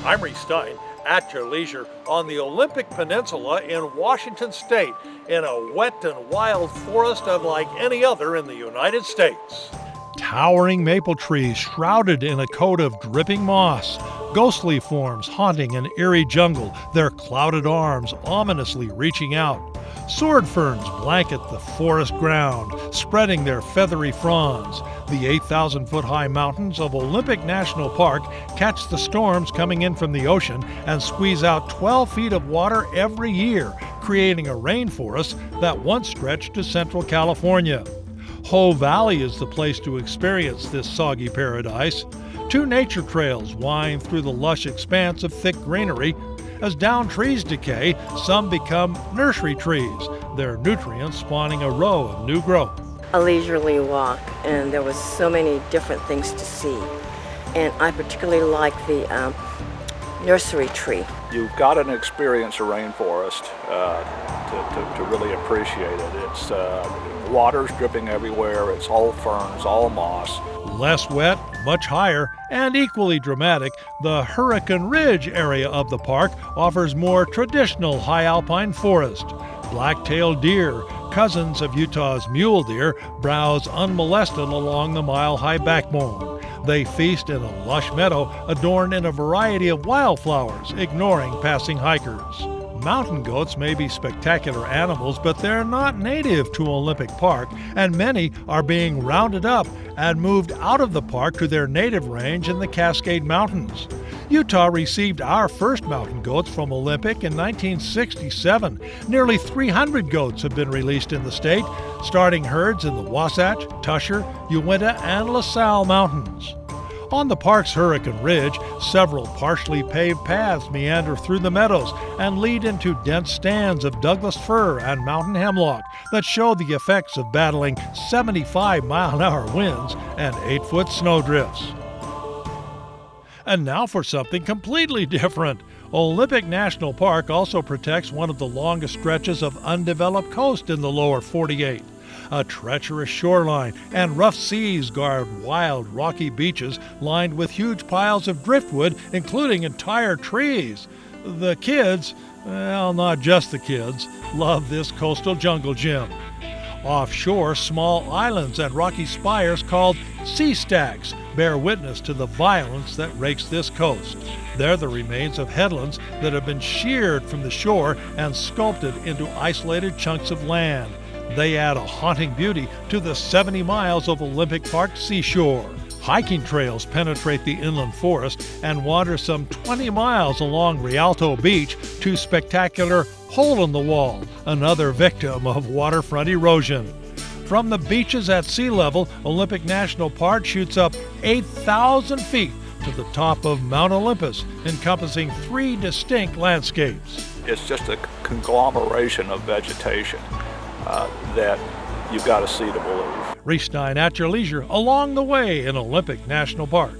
I'm Reece Stein, at your leisure on the Olympic Peninsula in Washington State, in a wet and wild forest unlike any other in the United States. Towering maple trees shrouded in a coat of dripping moss, ghostly forms haunting an eerie jungle, their clouded arms ominously reaching out. Sword ferns blanket the forest ground, spreading their feathery fronds. The 8,000-foot-high mountains of Olympic National Park catch the storms coming in from the ocean and squeeze out 12 feet of water every year, creating a rainforest that once stretched to central California. Hoh Valley is the place to experience this soggy paradise. 2 nature trails wind through the lush expanse of thick greenery. As downed trees decay, some become nursery trees, their nutrients spawning a row of new growth. A leisurely walk, and there was so many different things to see. And I particularly like the nursery tree. You've got to experience a rainforest to really appreciate it. It's water's dripping everywhere. It's all ferns, all moss. Less wet, much higher, and equally dramatic, the Hurricane Ridge area of the park offers more traditional high alpine forest. Black-tailed deer, cousins of Utah's mule deer, browse unmolested along the mile-high backbone. They feast in a lush meadow adorned in a variety of wildflowers, ignoring passing hikers. Mountain goats may be spectacular animals, but they're not native to Olympic Park, and many are being rounded up and moved out of the park to their native range in the Cascade Mountains. Utah received our first mountain goats from Olympic in 1967. Nearly 300 goats have been released in the state, starting herds in the Wasatch, Tusher, Uinta, and La Salle Mountains. On the park's Hurricane Ridge, several partially paved paths meander through the meadows and lead into dense stands of Douglas fir and mountain hemlock that show the effects of battling 75-mile-an-hour winds and 8-foot snowdrifts. And now for something completely different. Olympic National Park also protects one of the longest stretches of undeveloped coast in the lower 48. A treacherous shoreline and rough seas guard wild, rocky beaches lined with huge piles of driftwood, including entire trees. The kids, well, not just the kids, love this coastal jungle gym. Offshore, small islands and rocky spires called sea stacks bear witness to the violence that rakes this coast. They're the remains of headlands that have been sheared from the shore and sculpted into isolated chunks of land. They add a haunting beauty to the 70 miles of Olympic Park seashore. Hiking trails penetrate the inland forest and wander some 20 miles along Rialto Beach to spectacular Hole in the Wall, another victim of waterfront erosion. From the beaches at sea level, Olympic National Park shoots up 8,000 feet to the top of Mount Olympus, encompassing 3 distinct landscapes. It's just a conglomeration of vegetation that you've got to see to believe. Reece Stein, at your leisure, along the way in Olympic National Park.